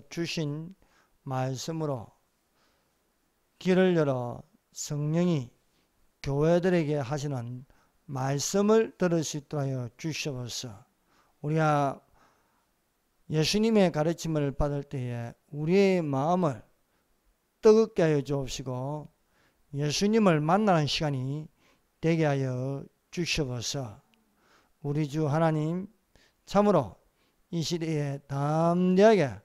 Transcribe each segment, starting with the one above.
주신 말씀으로 길을 열어 성령이 교회들에게 하시는 말씀을 들을 수 있도록 하여 주시옵소서. 우리가 예수님의 가르침을 받을 때에 우리의 마음을 뜨겁게 하여 주옵시고 예수님을 만나는 시간이 되게 하여 주시옵소서. 우리 주 하나님, 참으로 이 시대에 담대하게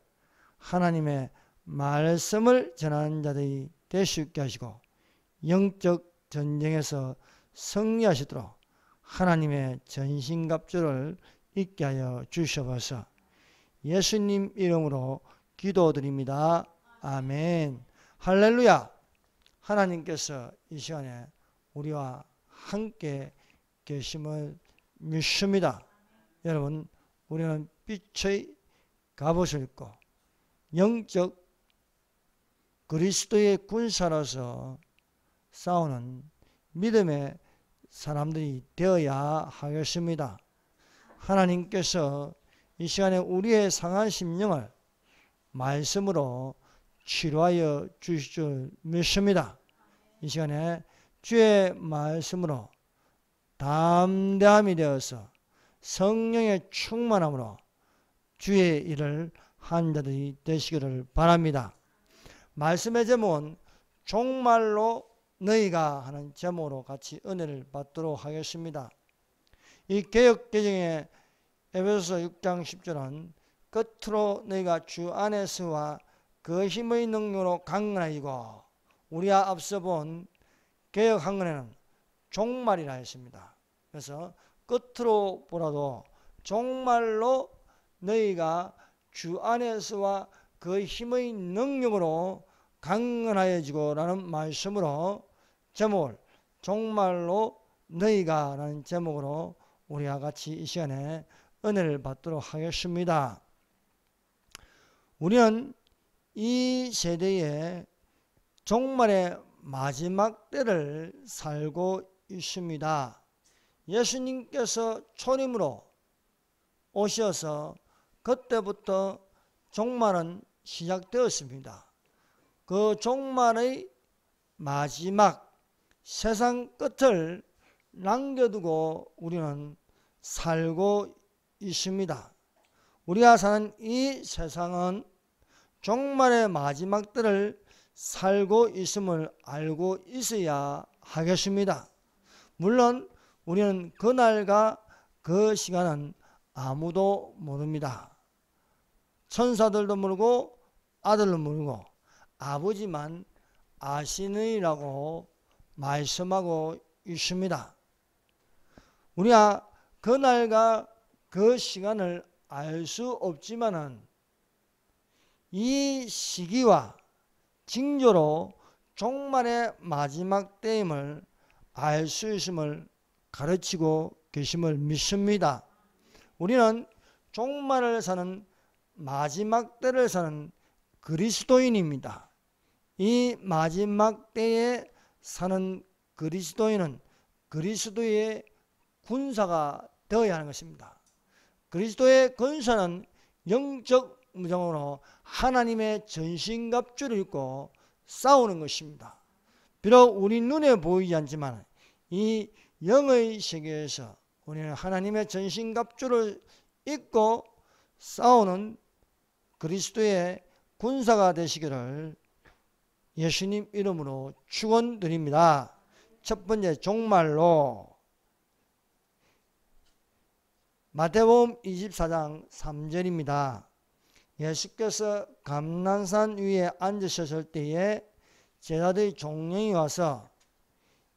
하나님의 말씀을 전하는 자들이 될 수 있게 하시고 영적 전쟁에서 승리하시도록 하나님의 전신갑주를 입게 하여 주시옵소서. 예수님 이름으로 기도드립니다. 아멘. 할렐루야. 하나님께서 이 시간에 우리와 함께 계심을 믿습니다. 여러분, 우리는 빛의 갑옷을 입고 영적 그리스도의 군사로서 싸우는 믿음의 사람들이 되어야 하겠습니다. 하나님께서 이 시간에 우리의 상한 심령을 말씀으로 치료하여 주실 줄 믿습니다. 이 시간에 주의 말씀으로 담대함이 되어서 성령의 충만함으로 주의 일을 한 자들이 되시기를 바랍니다. 말씀의 제목은 종말로 너희가 하는 제목으로 같이 은혜를 받도록 하겠습니다. 이 개역개정의 에베소서 6장 10절은 끝으로 너희가 주 안에서와 그 힘의 능력으로 강건하이고, 우리가 앞서 본 개역 한권에는 종말이라 했습니다. 그래서 끝으로 보라도 종말로 너희가 주 안에서와 그 힘의 능력으로 강건하여지고 라는 말씀으로 제목을 종말로 너희가 라는 제목으로 우리와 같이 이 시간에 은혜를 받도록 하겠습니다. 우리는 이 세대의 종말의 마지막 때를 살고 있습니다. 예수님께서 초림으로 오셔서 그때부터 종말은 시작되었습니다. 그 종말의 마지막 세상 끝을 남겨두고 우리는 살고 있습니다. 우리가 사는 이 세상은 종말의 마지막 때를 살고 있음을 알고 있어야 하겠습니다. 물론 우리는 그날과 그 시간은 아무도 모릅니다. 천사들도 모르고 아들도 모르고 아버지만 아시느니라고 말씀하고 있습니다. 우리가 그날과 그 시간을 알 수 없지만은 이 시기와 징조로 종말의 마지막 때임을 알 수 있음을 가르치고 계심을 믿습니다. 우리는 종말을 사는 마지막 때를 사는 그리스도인입니다. 이 마지막 때에 사는 그리스도인은 그리스도의 군사가 되어야 하는 것입니다. 그리스도의 군사는 영적 무장으로 하나님의 전신갑주를 입고 싸우는 것입니다. 비록 우리 눈에 보이지 않지만 이 영의 세계에서 우리는 하나님의 전신갑주를 입고 싸우는 그리스도의 군사가 되시기를 예수님 이름으로 축원드립니다. 첫 번째, 종말로. 마태복음 24장 3절입니다. 예수께서 감난산 위에 앉으셨을 때에 제자들의 종령이 와서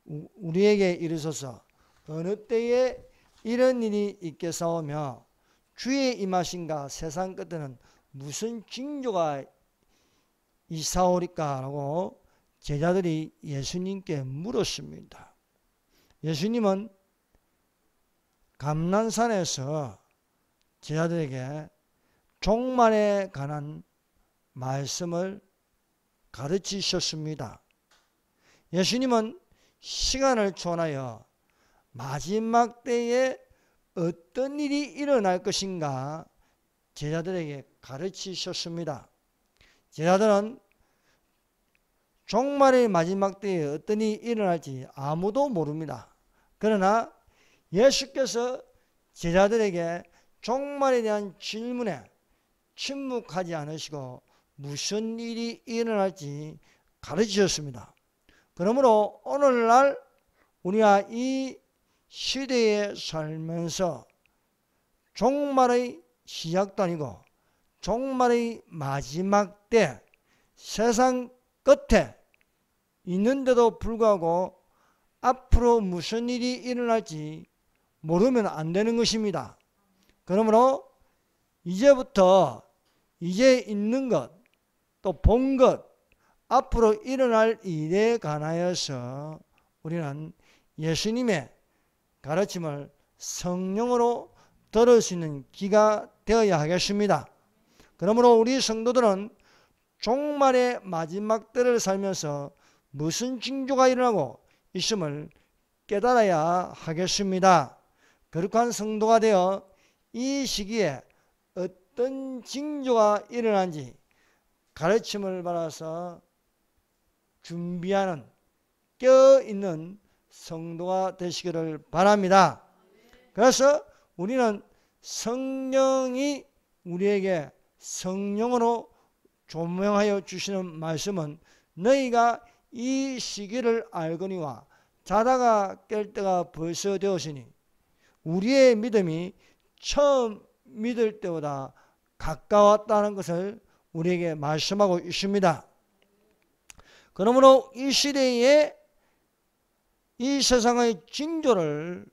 우리에게 이르소서 어느 때에 이런 일이 있겠사오며 주의 임하신가 세상 끝에는 무슨 징조가 있사오리까 라고 제자들이 예수님께 물었습니다. 예수님은 감난산에서 제자들에게 종말에 관한 말씀을 가르치셨습니다. 예수님은 시간을 초월하여 마지막 때에 어떤 일이 일어날 것인가 제자들에게 가르치셨습니다. 제자들은 종말의 마지막 때에 어떤 일이 일어날지 아무도 모릅니다. 그러나 예수께서 제자들에게 종말에 대한 질문에 침묵하지 않으시고 무슨 일이 일어날지 가르치셨습니다. 그러므로 오늘날 우리가 이 시대에 살면서 종말의 시작도 아니고 종말의 마지막 때 세상 끝에 있는데도 불구하고 앞으로 무슨 일이 일어날지 모르면 안 되는 것입니다. 그러므로 이제부터 이제 있는 것, 또 본 것, 앞으로 일어날 일에 관하여서 우리는 예수님의 가르침을 성령으로 들을 수 있는 기가 되어야 하겠습니다. 그러므로 우리 성도들은 종말의 마지막 때를 살면서 무슨 징조가 일어나고 있음을 깨달아야 하겠습니다. 거룩한 성도가 되어 이 시기에 어떤 징조가 일어난지 가르침을 받아서 준비하는 껴있는 성도가 되시기를 바랍니다. 그래서 우리는 성령이 우리에게 성령으로 조명하여 주시는 말씀은 너희가 이 시기를 알거니와 자다가 깰 때가 벌써 되었으니 우리의 믿음이 처음 믿을 때보다 가까웠다는 것을 우리에게 말씀하고 있습니다. 그러므로 이 시대에 이 세상의 징조를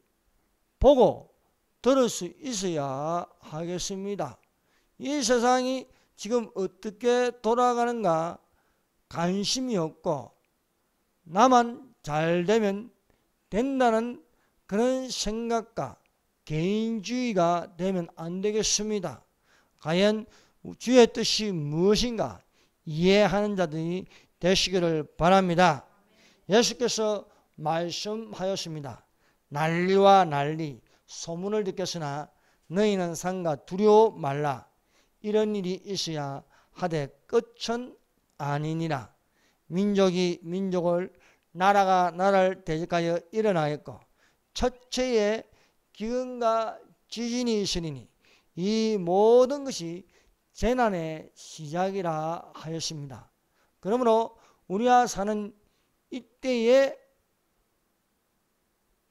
보고 들을 수 있어야 하겠습니다. 이 세상이 지금 어떻게 돌아가는가 관심이 없고 나만 잘 되면 된다는 그런 생각과 개인주의가 되면 안 되겠습니다. 과연 주의 뜻이 무엇인가 이해하는 자들이 되시기를 바랍니다. 예수께서 말씀하였습니다. 난리와 난리 소문을 듣겠으나 너희는 상가 두려워 말라. 이런 일이 있어야 하되 끝은 아니니라. 민족이 민족을 나라가 나라를 대적하여 일어나겠고 첫째에 기근과 지진이 있으리니 이 모든 것이 재난의 시작이라 하였습니다. 그러므로 우리가 사는 이때에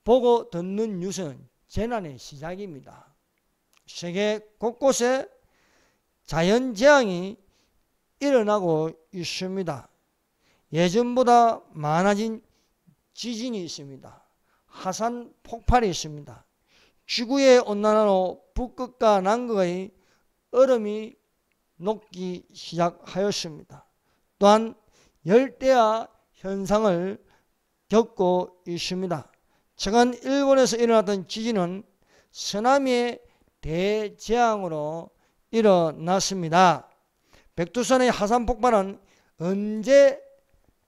보고 듣는 뉴스는 재난의 시작입니다. 세계 곳곳에 자연재앙이 일어나고 있습니다. 예전보다 많아진 지진이 있습니다. 화산 폭발이 있습니다. 지구의 온난화로 북극과 남극의 얼음이 녹기 시작하였습니다. 또한 열대야 현상을 겪고 있습니다. 최근 일본에서 일어났던 지진은 쓰나미의 대재앙으로 일어났습니다. 백두산의 화산 폭발은 언제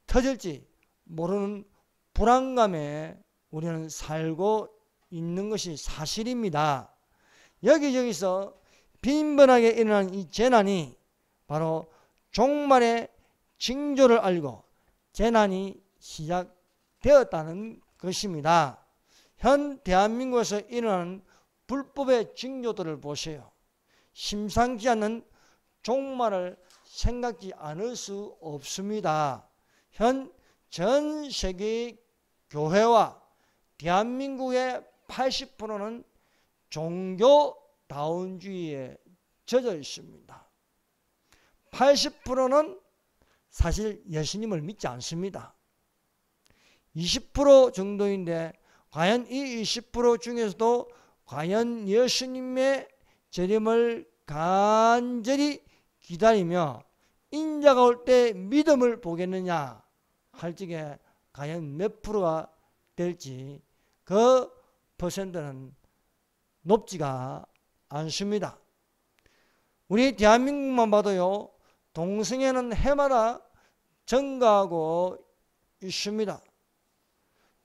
터질지 모르는 불안감에 우리는 살고 있는 것이 사실입니다. 여기저기서 빈번하게 일어나는 이 재난이 바로 종말의 징조를 알고 재난이 시작되었다는 것입니다. 현 대한민국에서 일어나는 불법의 징조들을 보세요. 심상치 않는 종말을 생각지 않을 수 없습니다. 현 전 세계의 교회와 대한민국의 80%는 종교다운주의에 젖어 있습니다. 80%는 사실 예수님을 믿지 않습니다. 20% 정도인데 과연 이 20% 중에서도 과연 예수님의 재림을 간절히 기다리며 인자가 올 때 믿음을 보겠느냐 할 적에 과연 몇 프로가 될지 그 퍼센트는 높지가 않습니다. 우리 대한민국만 봐도요, 동성애는 해마다 증가하고 있습니다.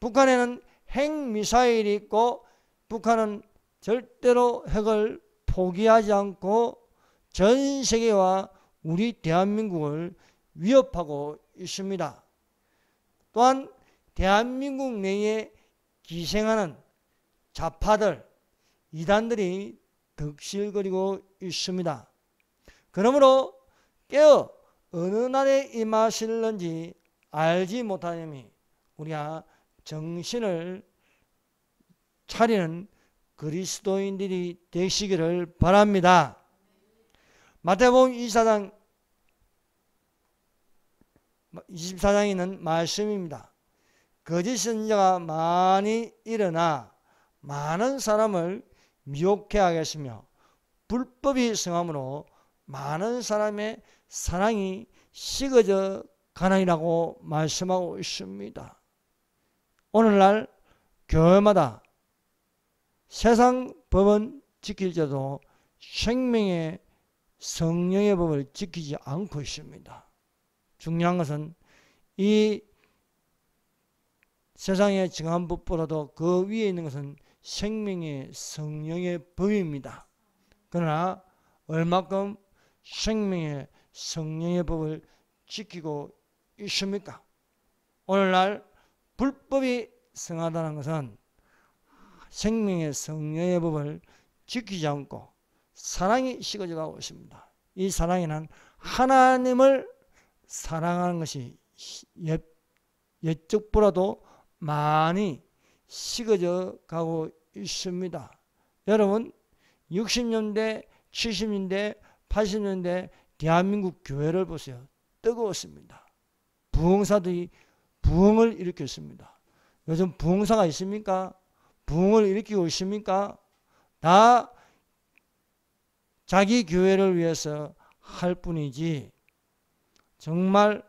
북한에는 핵미사일이 있고 북한은 절대로 핵을 포기하지 않고 전 세계와 우리 대한민국을 위협하고 있습니다. 또한 대한민국 내에 기생하는 좌파들, 이단들이 득실거리고 있습니다. 그러므로 깨어 어느 날에 임하실는지 알지 못하노니 우리가 정신을 차리는 그리스도인들이 되시기를 바랍니다. 마태복음 24장에 있는 말씀입니다. 거짓 선지자가 많이 일어나 많은 사람을 미혹해 하겠으며 불법이 성함으로 많은 사람의 사랑이 식어져 가나니라고 말씀하고 있습니다. 오늘날 교회마다 세상 법은 지킬지라도 생명의 성령의 법을 지키지 않고 있습니다. 중요한 것은 이 세상의 정한 법보다도 그 위에 있는 것은 생명의 성령의 법입니다. 그러나 얼마큼 생명의 성령의 법을 지키고 있습니까? 오늘날 불법이 성하다는 것은 생명의 성령의 법을 지키지 않고 사랑이 식어져 가고 있습니다. 이 사랑에는 하나님을 사랑하는 것이 옛적보다도 많이 식어져 가고 있습니다. 여러분 60년대, 70년대, 80년대 대한민국 교회를 보세요. 뜨거웠습니다. 부흥사들이 부흥을 일으켰습니다. 요즘 부흥사가 있습니까? 부흥을 일으키고 있습니까? 다 자기 교회를 위해서 할 뿐이지 정말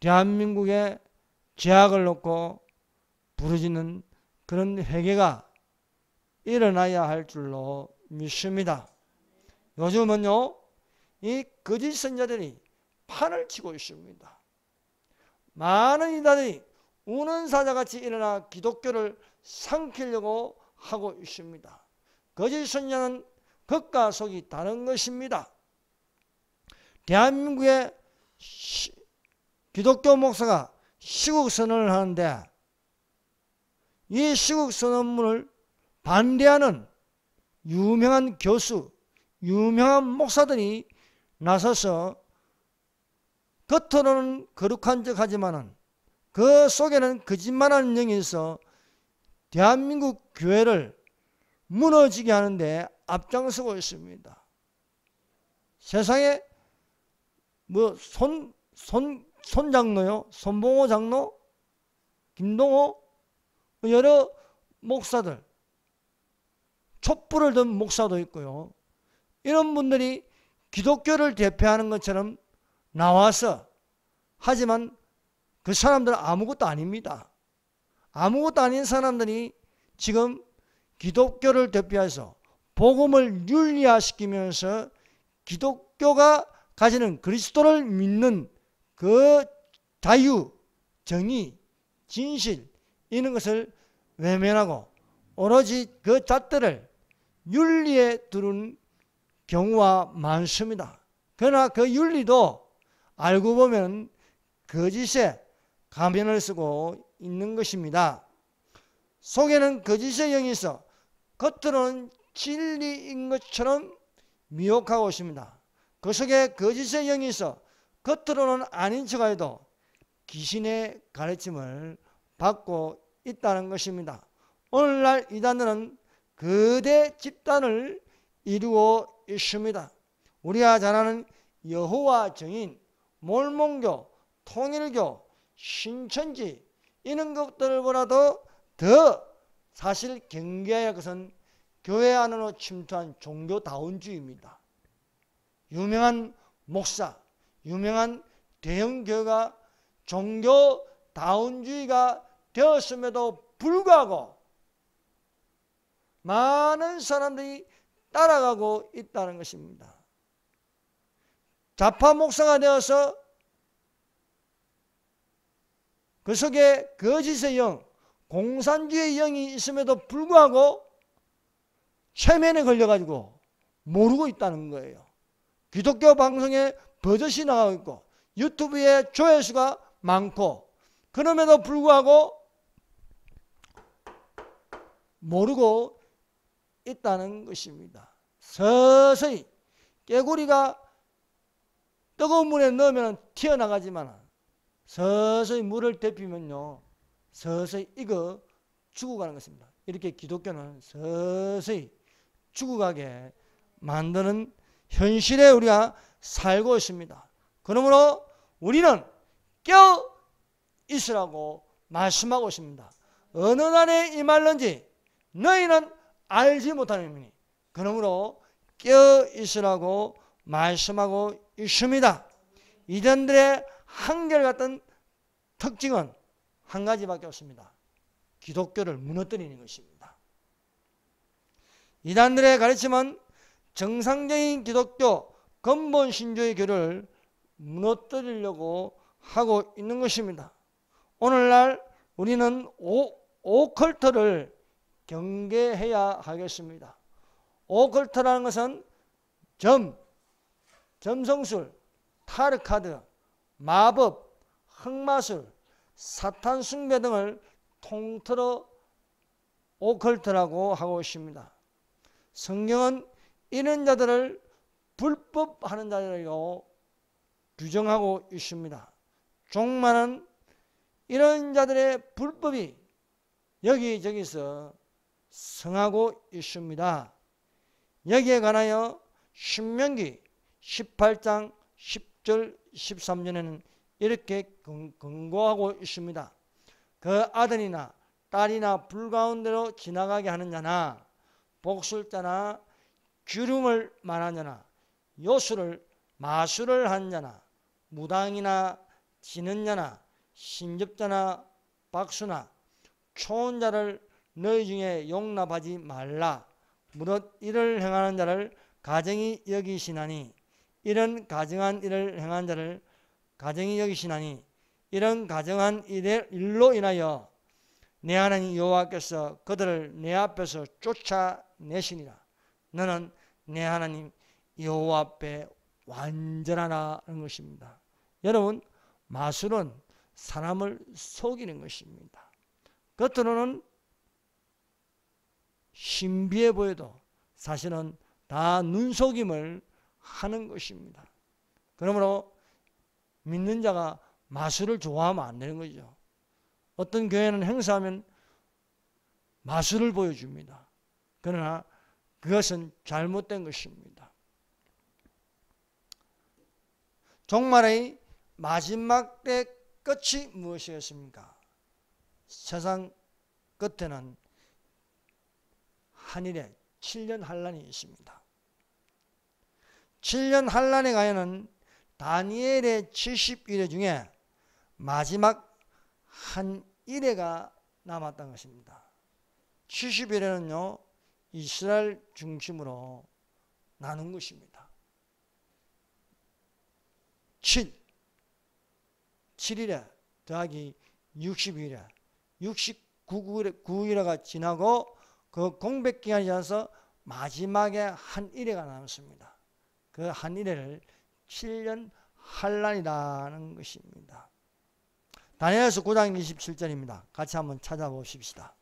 대한민국에 죄악을 놓고 부르짖는 그런 회개가 일어나야 할 줄로 믿습니다. 요즘은요, 이 거짓 선자들이 판을 치고 있습니다. 많은 이단들이 우는 사자같이 일어나 기독교를 삼키려고 하고 있습니다. 거짓 선자는 겉과 속이 다른 것입니다. 대한민국의 기독교 목사가 시국 선언을 하는데 이 시국 선언문을 반대하는 유명한 교수, 유명한 목사들이 나서서 겉으로는 거룩한 척 하지만은 그 속에는 거짓말하는 영이 있어 대한민국 교회를 무너지게 하는데 앞장서고 있습니다. 세상에 손 장로요, 손봉호 장로, 김동호, 여러 목사들, 촛불을 든 목사도 있고요. 이런 분들이 기독교를 대표하는 것처럼 나와서 하지만 그 사람들은 아무것도 아닙니다. 아무것도 아닌 사람들이 지금 기독교를 대표해서 복음을 윤리화시키면서 기독교가 가지는 그리스도를 믿는 그 자유, 정의, 진실 이런 것을 외면하고 오로지 그 잣들을 윤리에 두는 경우가 많습니다. 그러나 그 윤리도 알고 보면 거짓의 가면을 쓰고 있는 것입니다. 속에는 거짓의 영이 있어 겉으로는 진리인 것처럼 미혹하고 있습니다. 그 속에 거짓의 영이 있어 겉으로는 아닌 척해도 귀신의 가르침을 받고 있다는 것입니다. 오늘날 이단들은 거대 집단을 이루고 있습니다. 우리가 잘 아는 여호와 증인, 몰몬교, 통일교, 신천지 이런 것들보다도 더 사실 경계해야 할 것은 교회 안으로 침투한 종교다운주의입니다. 유명한 목사, 유명한 대형교회가 종교다운주의가 되었음에도 불구하고 많은 사람들이 따라가고 있다는 것입니다. 좌파 목사가 되어서 그 속에 거짓의 영, 공산주의 영이 있음에도 불구하고 최면에 걸려가지고 모르고 있다는 거예요. 기독교 방송에 버젓이 나가고 있고 유튜브에 조회수가 많고 그럼에도 불구하고 모르고 있다는 것입니다. 서서히 깨구리가 뜨거운 물에 넣으면 튀어나가지만 서서히 물을 데피면요 서서히 익어 죽어가는 것입니다. 이렇게 기독교는 서서히 죽어가게 만드는 현실에 우리가 살고 있습니다. 그러므로 우리는 깨어 있으라고 말씀하고 있습니다. 어느 날에 임할는지 너희는 알지 못하느니 그러므로 깨어 있으라고 말씀하고 있습니다. 이단들의 한결같은 특징은 한 가지밖에 없습니다. 기독교를 무너뜨리는 것입니다. 이단들의 가르침은 정상적인 기독교 근본 신조의 교를 무너뜨리려고 하고 있는 것입니다. 오늘날 우리는 오컬트를 경계해야 하겠습니다. 오컬트라는 것은 점성술, 타르카드, 마법, 흑마술, 사탄 숭배 등을 통틀어 오컬트라고 하고 있습니다. 성경은 이런 자들을 불법하는 자들이라고 규정하고 있습니다. 종말은 이런 자들의 불법이 여기저기서 성하고 있습니다. 여기에 관하여 신명기 18장 10절 13절에는 이렇게 권고하고 있습니다. 그 아들이나 딸이나 불 가운데로 지나가게 하는 자나 복술자나 주름을 말한 자나 요술을 마술을 한 자나 무당이나 지는 자나 신접자나 박수나 초혼자를 너희 중에 용납하지 말라. 무릇 이를 행하는 자를 가정이 여기시나니 이런 가정한 일을 행한 자를 가정이 여기시나니 이런 가정한 일로 인하여 내 하나님 여호와께서 그들을 내 앞에서 쫓아내시니라. 너는 내 하나님 여호와 앞에 완전하라는 것입니다. 여러분, 마술은 사람을 속이는 것입니다. 겉으로는 신비해 보여도 사실은 다 눈속임을 하는 것입니다. 그러므로 믿는 자가 마술을 좋아하면 안 되는 거죠. 어떤 교회는 행사하면 마술을 보여줍니다. 그러나 그것은 잘못된 것입니다. 종말의 마지막 때 끝이 무엇이겠습니까? 세상 끝에는 한일에 7년 환란이 있습니다. 7년 환란에 가야는 다니엘의 70일의 중에 마지막 한 일회가 남았다는 것입니다. 70일에는요 이스라엘 중심으로 나눈 것입니다. 7일에 더하기 60일에 69일에가 지나고 그 공백기간이 지나서 마지막에 한 일회가 남았습니다. 그 한 일회를 7년 환란이라는 것입니다. 다니엘서 9장 27절입니다. 같이 한번 찾아보십시다.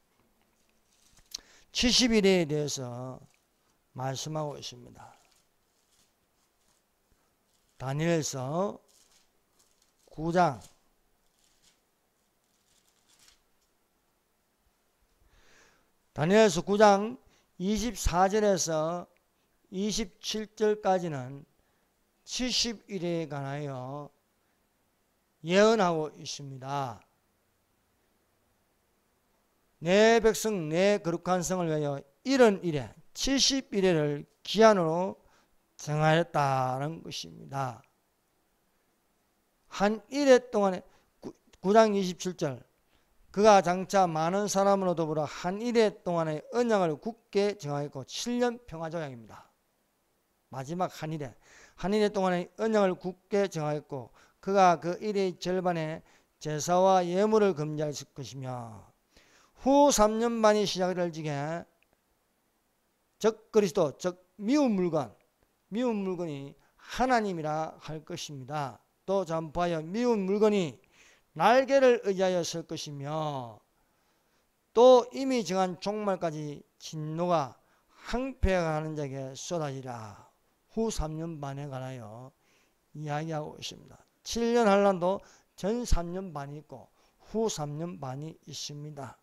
70일에 대해서 말씀하고 있습니다. 다니엘서 9장 24절에서 27절까지는 70일에 관하여 예언하고 있습니다. 내 백성 내 거룩한 성을 위하여 이런 일에 70일을 기한으로 정하였다는 것입니다. 한 일해 동안에 9장 27절 그가 장차 많은 사람으로 더불어 한 일해 동안의 언약을 굳게 정하였고 7년 평화조약입니다. 마지막 한 일해 동안의 언약을 굳게 정하였고 그가 그 일의 절반에 제사와 예물을 금지했을 것이며 후 3년 반이 시작될 적에 적 그리스도 즉 미운 물건이 하나님이라 할 것입니다. 또 잠보하여 미운 물건이 날개를 의지하여 설 것이며 또 이미 정한 종말까지 진노가 항폐하는 자에게 쏟아지라. 후 3년 반에 관하여 이야기하고 있습니다. 7년 환란도 전 3년 반이 있고 후 3년 반이 있습니다.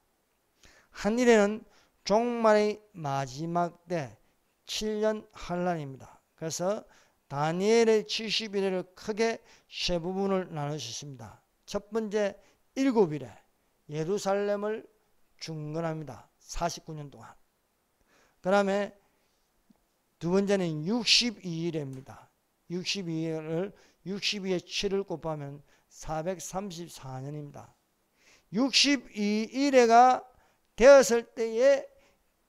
한일에는 종말의 마지막 때 7년 환란입니다. 그래서 다니엘의 71회를 크게 세 부분을 나누셨습니다. 첫 번째 7일에 예루살렘을 중건합니다. 49년 동안. 그 다음에 두 번째는 62일입니다. 62일을 62에 7을 곱하면 434년입니다. 62일에가 되었을 때에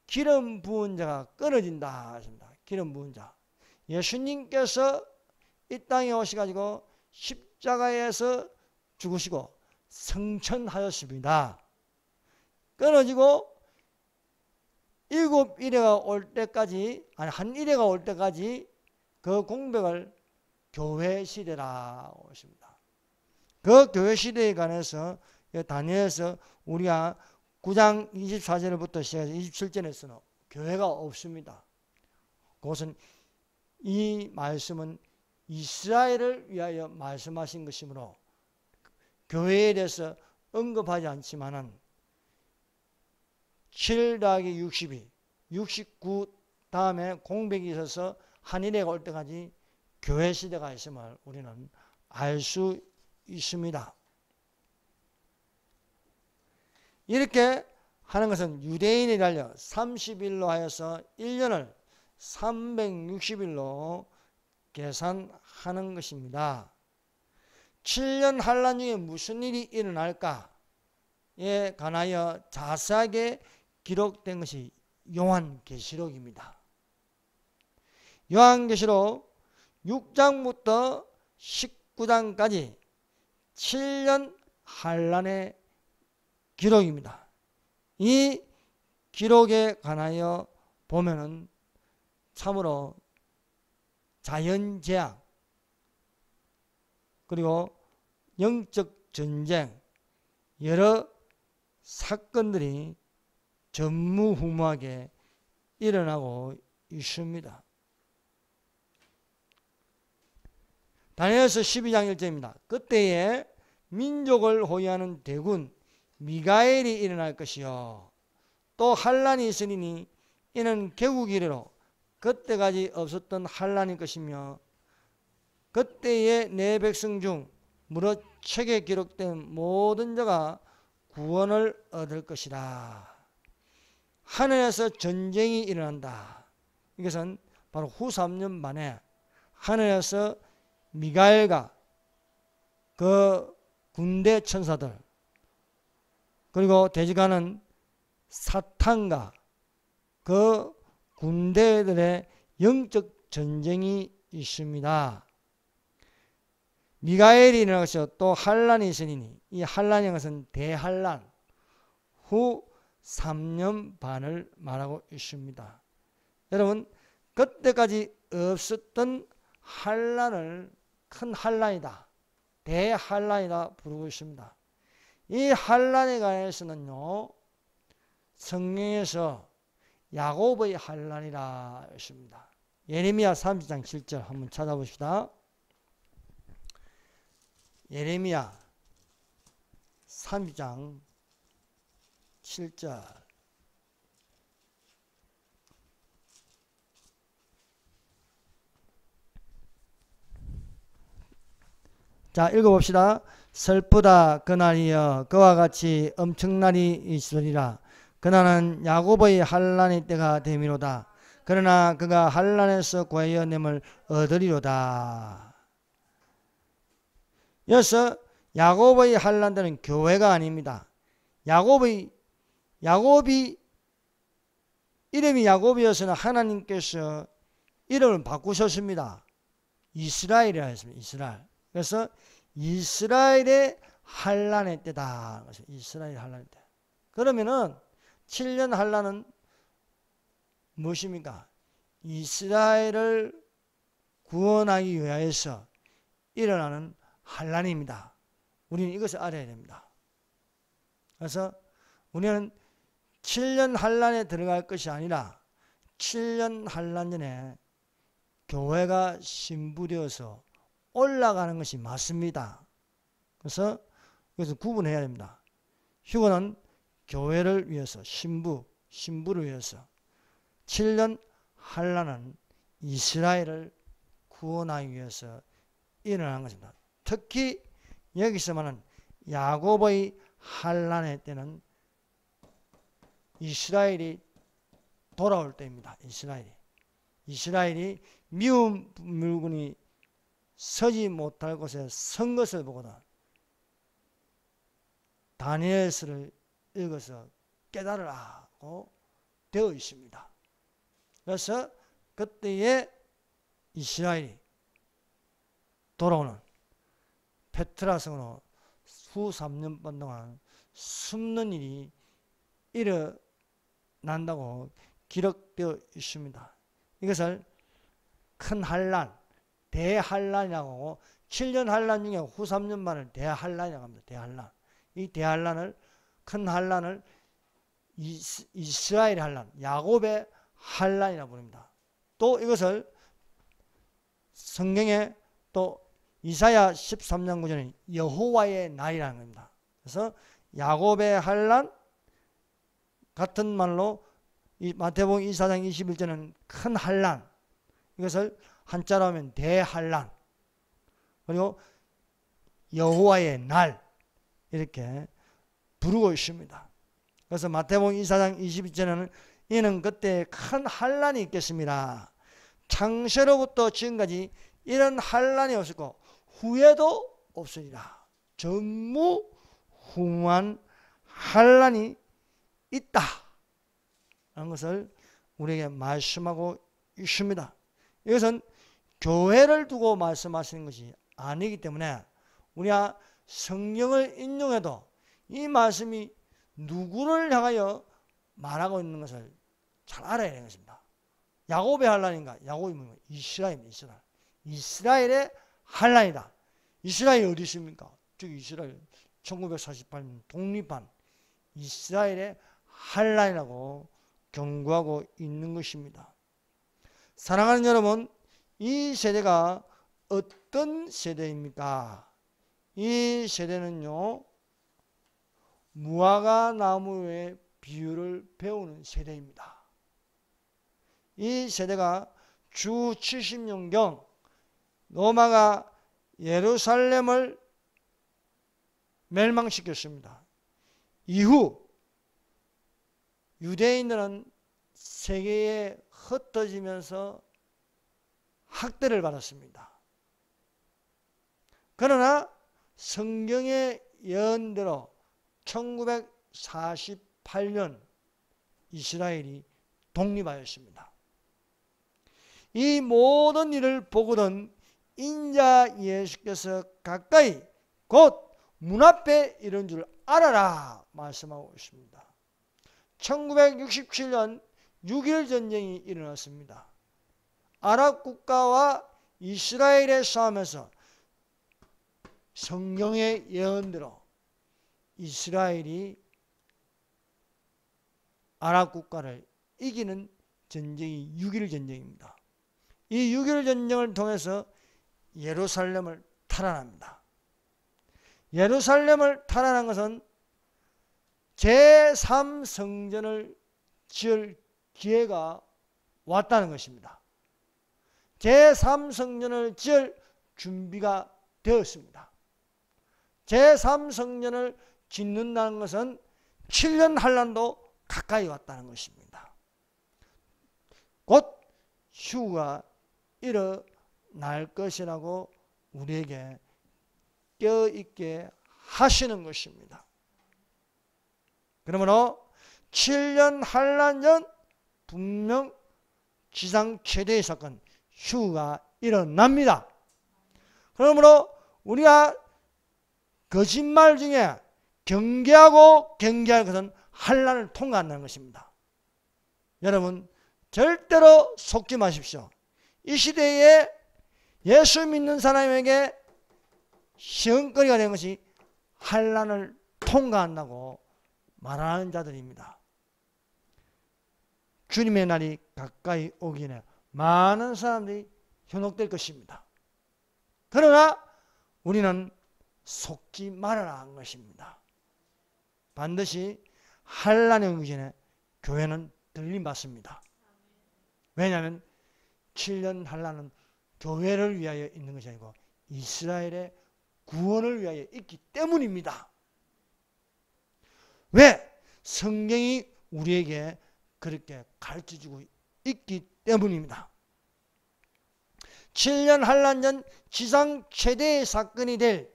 기름 부은 자가 끊어진다 하십니다. 기름 부은 자. 예수님께서 이 땅에 오셔가지고 십자가에서 죽으시고 성천하였습니다. 끊어지고 7일에가 올 때까지, 아니 한 일회가 올 때까지 그 공백을 교회 시대라고 했습니다. 그 교회 시대에 관해서 다니엘에서 우리가 9장 24절부터 시작해서 27절에서는 교회가 없습니다. 그것은 이 말씀은 이스라엘을 위하여 말씀하신 것이므로 교회에 대해서 언급하지 않지만은 7 더하기 62, 69 다음에 공백이 있어서 한일회가 올 때까지 교회 시대가 있음을 우리는 알 수 있습니다. 이렇게 하는 것은 유대인이 달려 30일로 하여서 1년을 360일로 계산하는 것입니다. 7년 환란 중에 무슨 일이 일어날까에 관하여 자세하게 기록된 것이 요한계시록입니다. 요한계시록 6장부터 19장까지 7년 환란의 기록입니다. 이 기록에 관하여 보면은 참으로 자연재앙 그리고 영적 전쟁 여러 사건들이 전무후무하게 일어나고 있습니다. 다니엘서 12장 1절입니다. 그때에 민족을 호위하는 대군 미가엘이 일어날 것이요 또 환란이 있으리니 이는 개국 이래로 그때까지 없었던 환란일 것이며 그때에 내 백성 중 무릇 책에 기록된 모든 자가 구원을 얻을 것이라. 하늘에서 전쟁이 일어난다. 이것은 바로 후 3년 만에 하늘에서 미가엘과 그 군대 천사들 그리고 대적하는 사탄과 그 군대들의 영적 전쟁이 있습니다. 미가엘이 일어나서 또 환란이 있으니 이 환란인 것은 대환란 후 3년 반을 말하고 있습니다. 여러분 그때까지 없었던 환란을 큰 환란이다. 대환란이다 부르고 있습니다. 이 환란에 관해서는요. 성경에서 야곱의 환란이라 했습니다. 예레미야 30장 7절 한번 찾아봅시다. 예레미야 30장 7절 자 읽어봅시다. 슬프다 그날이여 그와 같이 엄청나리 있으리라. 그날은 야곱의 환란의 때가 되미로다. 그러나 그가 환란에서 구하여 nem을 얻으리로다. 여기서 야곱의 환란 때는 교회가 아닙니다. 야곱이 이름이 야곱이었으나 하나님께서 이름을 바꾸셨습니다. 이스라엘이라 했습니다. 이스라엘. 그래서 이스라엘의 환란의 때다. 이스라엘 환란의 때. 그러면은 7년 환란은 무엇입니까? 이스라엘을 구원하기 위하여서 일어나는 환난입니다. 우리는 이것을 알아야 됩니다. 그래서 우리는 7년 환난에 들어갈 것이 아니라 7년 환난 전에 교회가 신부되어서 올라가는 것이 맞습니다. 그래서 이것을 구분해야 됩니다. 휴거는 교회를 위해서, 신부를 위해서, 7년 환난은 이스라엘을 구원하기 위해서 일어난 것입니다. 특히 여기서 말하는 야곱의 환난의 때는 이스라엘이 돌아올 때입니다. 이스라엘이 미운 물건이 서지 못할 곳에 선 것을 보거든 다니엘서를 읽어서 깨달으라고 되어 있습니다. 그래서 그때에 이스라엘이 돌아오는 페트라성으로 후 3년반 동안 숨는 일이 일어난다고 기록되어 있습니다. 이것을 큰 환난, 대환난이라고 하고 7년 환난 중에 후 3년만을 대환난이라고 합니다. 대환난. 이 대환난을, 큰 환난을 이스라엘의 환난, 야곱의 환난이라고 부릅니다. 또 이것을 성경에 또 이사야 13장 9절에 여호와의 날이라는 겁니다. 그래서 야곱의 환난 같은 말로 마태복음 24장 21절은 큰 환난, 이것을 한자로 하면 대환난, 그리고 여호와의 날 이렇게 부르고 있습니다. 그래서 마태복음 24장 22절에는 이는 그때 큰 환난이 있겠습니다. 창세로부터 지금까지 이런 환난이 없었고 후에도 없으리라. 전무후무한 환난이 있다 라는 것을 우리에게 말씀하고 있습니다. 이것은 교회를 두고 말씀하시는 것이 아니기 때문에 우리가 성경을 인용해도 이 말씀이 누구를 향하여 말하고 있는 것을 잘 알아야 되는 것입니다. 야곱의 환난인가? 야곱이 뭡니까? 이스라엘입니다. 이스라엘의 환난이다. 이스라엘이 어디 있습니까? 저기 이스라엘 1948년 독립한 이스라엘의 환난이라고 경고하고 있는 것입니다. 사랑하는 여러분, 이 세대가 어떤 세대입니까? 이 세대는요, 무화과 나무의 비유를 배우는 세대입니다. 이 세대가 주 70년경 로마가 예루살렘을 멸망시켰습니다. 이후 유대인들은 세계에 흩어지면서 학대를 받았습니다. 그러나 성경의 예언대로 1948년 이스라엘이 독립하였습니다. 이 모든 일을 보거든 인자 예수께서 가까이 곧 문 앞에 이른 줄 알아라 말씀하고 있습니다. 1967년 6.1 전쟁이 일어났습니다. 아랍 국가와 이스라엘의 싸움에서 성경의 예언대로 이스라엘이 아랍 국가를 이기는 전쟁이 6.1 전쟁입니다. 이 6.1 전쟁을 통해서 예루살렘을 탈환합니다. 예루살렘을 탈환한 것은 제3성전을 지을 기회가 왔다는 것입니다. 제3성전을 지을 준비가 되었습니다. 제3성전을 짓는다는 것은 7년 환난도 가까이 왔다는 것입니다. 곧 휴가 일어날 것이라고 우리에게 껴있게 하시는 것입니다. 그러므로 7년 환난 전 분명 지상 최대의 사건 휴가 일어납니다. 그러므로 우리가 거짓말 중에 경계하고 경계할 것은 환난을 통과한다는 것입니다. 여러분 절대로 속지 마십시오. 이 시대에 예수 믿는 사람에게 시험거리가 된 것이 환난을 통과한다고 말하는 자들입니다. 주님의 날이 가까이 오기 전에 많은 사람들이 현혹될 것입니다. 그러나 우리는 속지 말아라 한 것입니다. 반드시 환난이 오기 전에 교회는 들림받습니다. 왜냐하면 7년 환난은 교회를 위하여 있는 것이 아니고 이스라엘의 구원을 위하여 있기 때문입니다. 왜? 성경이 우리에게 그렇게 가르쳐주고 있기 때문입니다. 7년 환난 전 지상 최대의 사건이 될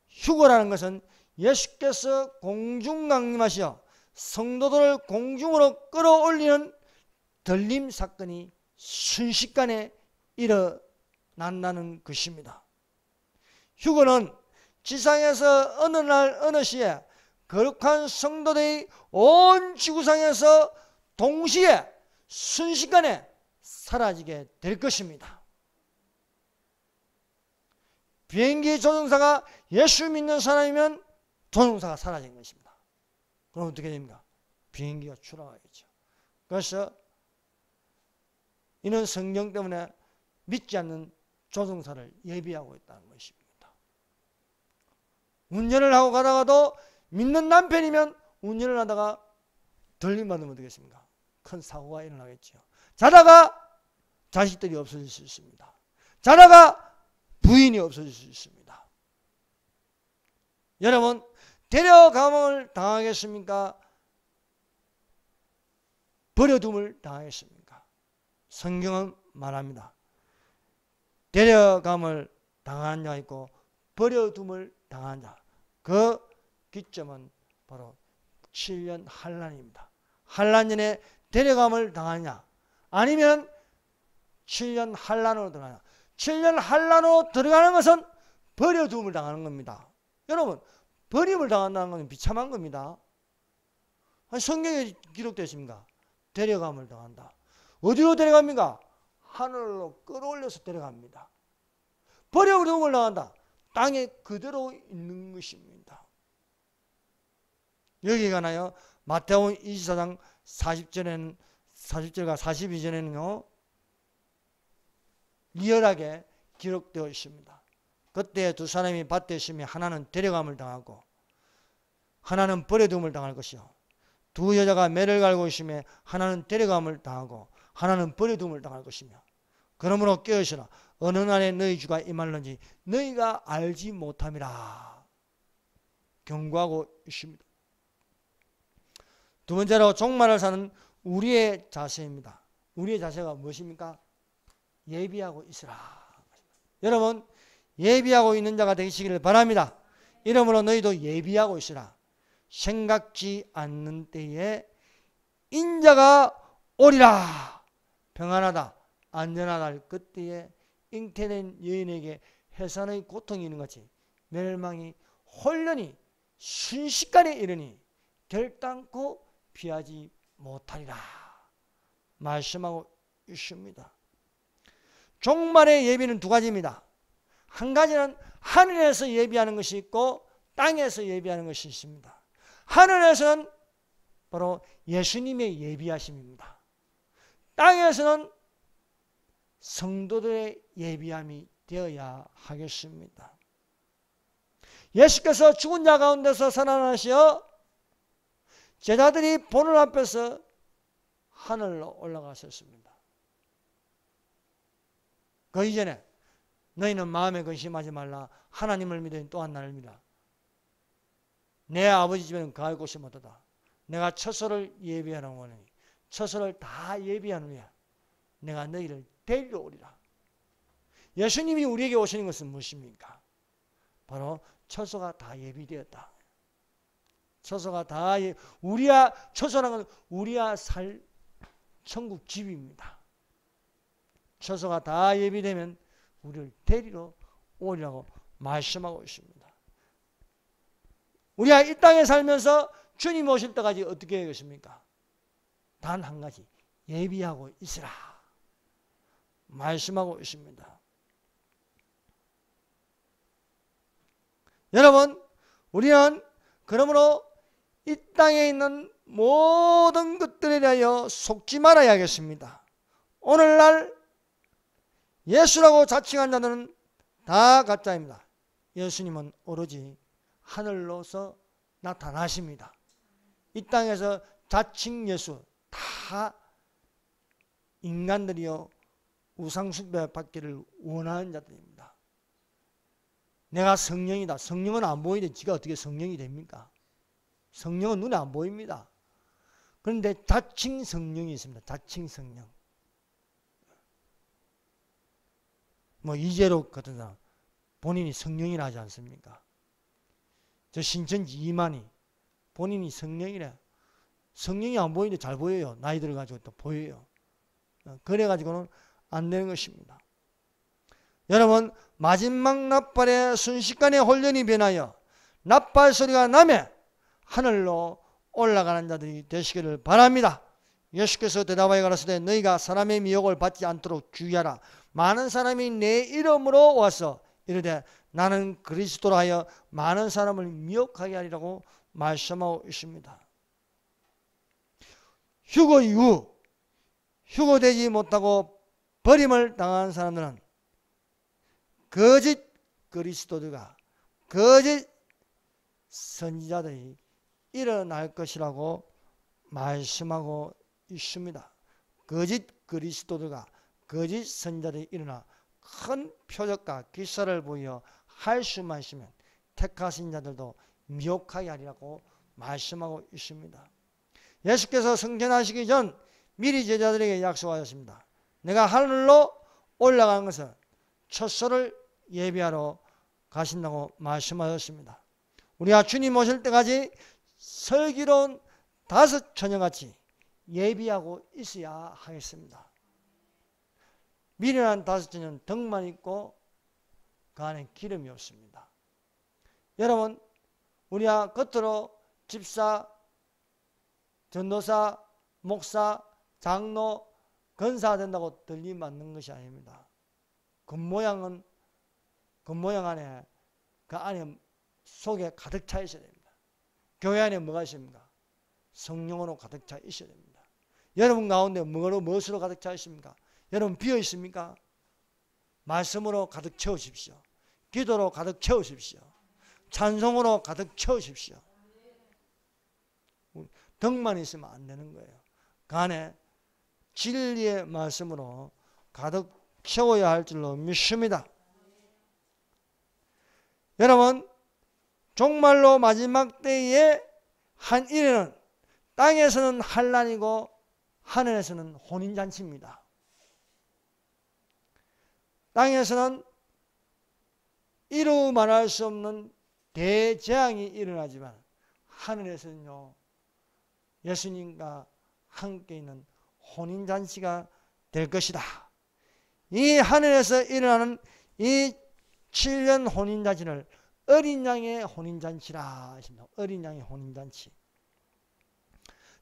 휴거라는 것은 예수께서 공중 강림하시어 성도들을 공중으로 끌어올리는 들림 사건이 순식간에 일어난다는 것입니다. 휴거는 지상에서 어느 날 어느 시에 거룩한 성도들이 온 지구상에서 동시에 순식간에 사라지게 될 것입니다. 비행기 조종사가 예수 믿는 사람이면 조종사가 사라진 것입니다. 그럼 어떻게 됩니까? 비행기가 추락하겠죠. 그래서 이는 성경 때문에 믿지 않는 조종사를 예비하고 있다는 것입니다. 운전을 하고 가다가도 믿는 남편이면 운전을 하다가 들림받으면 어떻겠습니까? 큰 사고가 일어나겠죠. 자다가 자식들이 없어질 수 있습니다. 자다가 부인이 없어질 수 있습니다. 여러분, 데려감을 당하겠습니까? 버려둠을 당하겠습니까? 성경은 말합니다. 데려감을 당하는 자가 있고 버려둠을 당한 자, 그 기점은 바로 7년 환난입니다. 환난 전에 데려감을 당하냐 아니면 7년 환난으로 들어가냐. 7년 환난으로 들어가는 것은 버려둠을 당하는 겁니다. 여러분, 버림을 당한다는 것은 비참한 겁니다. 성경에 기록되어 있습니다. 데려감을 당한다. 어디로 데려갑니까? 하늘로 끌어올려서 데려갑니다. 버려둠을 당한다. 땅에 그대로 있는 것입니다. 여기 가나요? 마태복음 24장 40절과 42절에는요 리얼하게 기록되어 있습니다. 그때 두 사람이 밭에 있으며 하나는 데려감을 당하고 하나는 버려둠을 당할 것이요 두 여자가 매를 갈고 있으며 하나는 데려감을 당하고 하나는 버려둠을 당할 것이며 그러므로 깨어있으라. 어느 날에 너희 주가 임할는지 너희가 알지 못함이라 경고하고 있습니다. 두 번째로 종말을 사는 우리의 자세입니다. 우리의 자세가 무엇입니까? 예비하고 있으라. 여러분, 예비하고 있는 자가 되시기를 바랍니다. 이러므로 너희도 예비하고 있으라. 생각지 않는 때에 인자가 오리라. 평안하다 안전하다 그때에 잉태된 여인에게 해산의 고통이 있는 것이 멸망이 혼련이 순식간에 이르니 결단코 피하지 못하리라 말씀하고 있습니다. 종말의 예비는 두 가지입니다. 한 가지는 하늘에서 예비하는 것이 있고 땅에서 예비하는 것이 있습니다. 하늘에서는 바로 예수님의 예비하심입니다. 땅에서는 성도들의 예비함이 되어야 하겠습니다. 예수께서 죽은 자 가운데서 살아나시어 제자들이 보는 앞에서 하늘로 올라가셨습니다. 그 이전에 너희는 마음에 근심하지 말라. 하나님을 믿으니 또한 나를 믿어. 내 아버지 집에는 가할 곳이 못하다. 내가 처소를 예비하는 원이니 처소를 다 예비한 후에 내가 너희를 데리러 오리라. 예수님이 우리에게 오시는 것은 무엇입니까? 바로 처소가 다 예비되었다. 처소가 다 우리야 처소라는 건 우리야 살 천국 집입니다. 처소가 다 예비되면 우리를 데리러 오리라고 말씀하고 있습니다. 우리가 이 땅에 살면서 주님 오실 때까지 어떻게 하겠습니까? 단 한 가지 예비하고 있으라 말씀하고 있습니다. 여러분, 우리는 그러므로 이 땅에 있는 모든 것들에 대하여 속지 말아야겠습니다. 오늘날 예수라고 자칭한 자들은 다 가짜입니다. 예수님은 오로지 하늘로서 나타나십니다. 이 땅에서 자칭 예수 다 인간들이요 우상숭배 받기를 원하는 자들입니다. 내가 성령이다. 성령은 안 보이는데 지가 어떻게 성령이 됩니까? 성령은 눈에 안 보입니다. 그런데 자칭 성령이 있습니다. 자칭 성령. 뭐 이재록 같은 사람 본인이 성령이라 하지 않습니까? 저 신천지 이만희 본인이 성령이래. 성령이 안 보이는데 잘 보여요. 나이 들어가지고 또 보여요. 그래가지고는 안 되는 것입니다. 여러분, 마지막 나팔의 순식간에 혼련이 변하여 나팔 소리가 나면 하늘로 올라가는 자들이 되시기를 바랍니다. 예수께서 대답하여 가라사대 너희가 사람의 미혹을 받지 않도록 주의하라. 많은 사람이 내 이름으로 와서 이르되 나는 그리스도라 하여 많은 사람을 미혹하게 하리라고 말씀하고 있습니다. 휴거 이후 휴거되지 못하고 버림을 당한 사람들은 거짓 그리스도들과 거짓 선지자들이 일어날 것이라고 말씀하고 있습니다. 거짓 그리스도들과 거짓 선지자들이 일어나 큰 표적과 기사를 보여 할 수만 있으면 택하신 자들도 미혹하게 하리라고 말씀하고 있습니다. 예수께서 승천하시기 전 미리 제자들에게 약속하셨습니다. 내가 하늘로 올라가는 것은 첫소를 예비하러 가신다고 말씀하셨습니다. 우리가 주님 오실 때까지 슬기로운 5 처녀같이 예비하고 있어야 하겠습니다. 미련한 5 처녀는 덕만 있고 그 안에 기름이 없습니다. 여러분, 우리가 겉으로 집사, 전도사, 목사, 장로, 권사 된다고 들림 받는 것이 아닙니다. 겉모양 안에 그 안에 속에 가득 차 있어야 됩니다. 교회 안에 뭐가 있습니까? 성령으로 가득 차 있어야 됩니다. 여러분 가운데 무엇으로 가득 차 있습니까? 여러분 비어 있습니까? 말씀으로 가득 채우십시오. 기도로 가득 채우십시오. 찬송으로 가득 채우십시오. 덕만 있으면 안 되는 거예요. 그 안에 진리의 말씀으로 가득 채워야 할 줄로 믿습니다. 여러분, 정말로 마지막 때에 한 일에는 땅에서는 환난이고 하늘에서는 혼인잔치입니다. 땅에서는 이루 말할 수 없는 대재앙이 일어나지만 하늘에서는요 예수님과 함께 있는 혼인잔치가 될 것이다. 이 하늘에서 일어나는 이 7년 혼인잔치를 어린 양의 혼인잔치라 하십니다. 어린 양의 혼인잔치.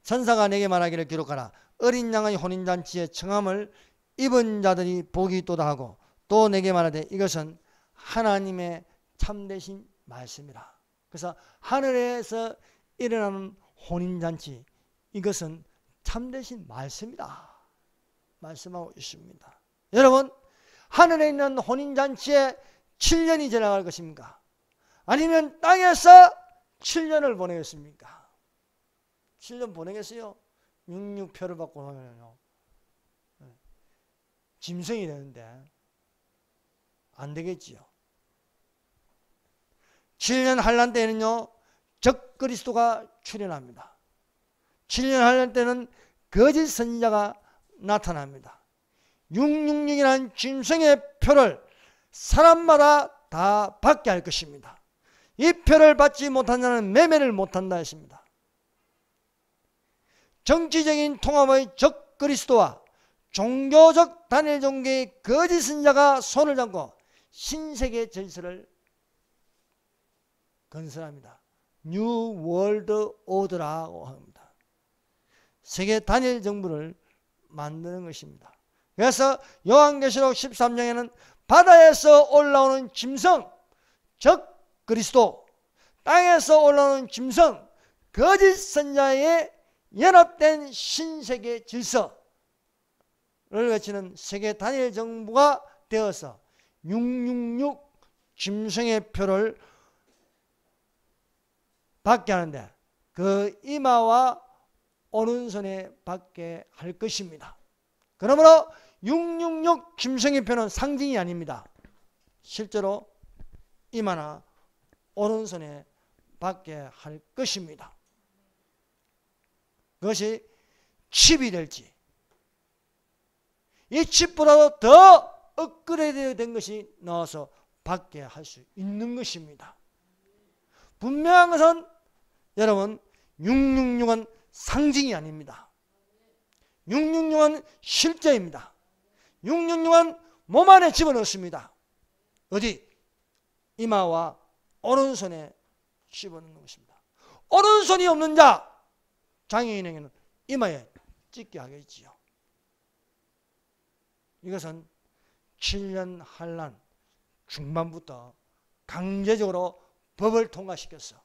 천사가 내게 말하기를 기록하라. 어린 양의 혼인잔치에 청함을 입은 자들이 복이 있도다 하고 또 내게 말하되 이것은 하나님의 참되신 말씀이라. 그래서 하늘에서 일어나는 혼인잔치, 이것은 참되신 말씀이다 말씀하고 있습니다. 여러분, 하늘에 있는 혼인잔치에 7년이 지나갈 것입니까? 아니면 땅에서 7년을 보내겠습니까? 7년 보내겠어요? 66표를 받고 하면요 짐승이 되는데 안 되겠지요. 7년 환난 때에는요 적 그리스도가 출현합니다. 7년 환난 때는 거짓 선지자가 나타납니다. 666이라는 짐승의 표를 사람마다 다 받게 할 것입니다. 이 표를 받지 못한 자는 매매를 못한다 했습니다. 정치적인 통합의 적 그리스도와 종교적 단일 종교의 거짓 선지자가 손을 잡고 신세계 질서를 건설합니다. 뉴 월드 오더라고 합니다. 세계 단일 정부를 만드는 것입니다. 그래서 요한계시록 13장에는 바다에서 올라오는 짐승, 즉 그리스도, 땅에서 올라오는 짐승, 거짓 선자의 연합된 신세계 질서를 외치는 세계 단일 정부가 되어서 666 짐승의 표를 받게 하는데 그 이마와 오른손에 받게 할 것입니다. 그러므로 666 짐승의 표는 상징이 아닙니다. 실제로 이마나 오른손에 받게 할 것입니다. 그것이 칩이 될지, 이 칩보다도 더 업그레이드 된 것이 나와서 받게 할 수 있는 것입니다. 분명한 것은 여러분 666은 상징이 아닙니다. 666은 실제입니다. 666은 몸 안에 집어넣습니다. 어디? 이마와 오른손에 집어넣는 것입니다. 오른손이 없는 자, 장애인에게는 이마에 찍게 하겠지요. 이것은 7년 환란 중반부터 강제적으로 법을 통과시켰어.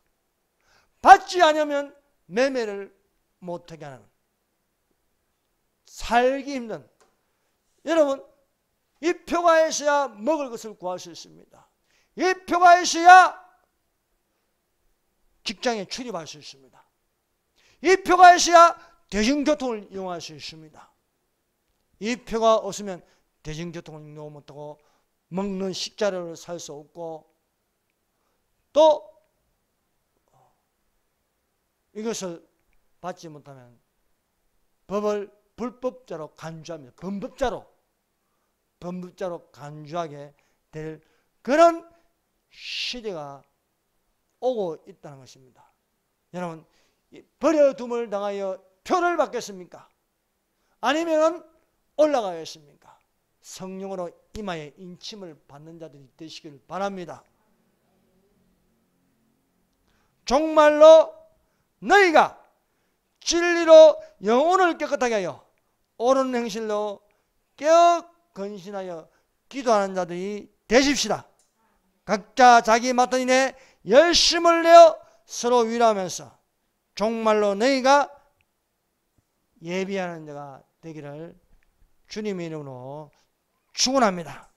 받지 않으면 매매를 못하게 하는, 살기 힘든, 여러분 이 표가 있어야 먹을 것을 구할 수 있습니다. 이 표가 있어야 직장에 출입할 수 있습니다. 이 표가 있어야 대중교통을 이용할 수 있습니다. 이 표가 없으면 대중교통을 이용 못하고 먹는 식자료를 살 수 없고, 또 이것을 받지 못하면 법을 불법자로 간주합니다. 범법자로 간주하게 될 그런 시대가 오고 있다는 것입니다. 여러분, 버려둠을 당하여 표를 받겠습니까? 아니면 올라가겠습니까? 성령으로 이마에 인침을 받는 자들이 되시길 바랍니다. 정말로 너희가 진리로 영혼을 깨끗하게 하여 옳은 행실로 깨어 건신하여 기도하는 자들이 되십시다. 각자 자기 맡은 일에 열심을 내어 서로 위로하면서 정말로 너희가 예비하는 자가 되기를 주님의 이름으로 축원합니다.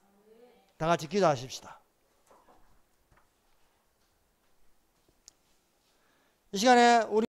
다 같이 기도하십시다. 이 시간에 우리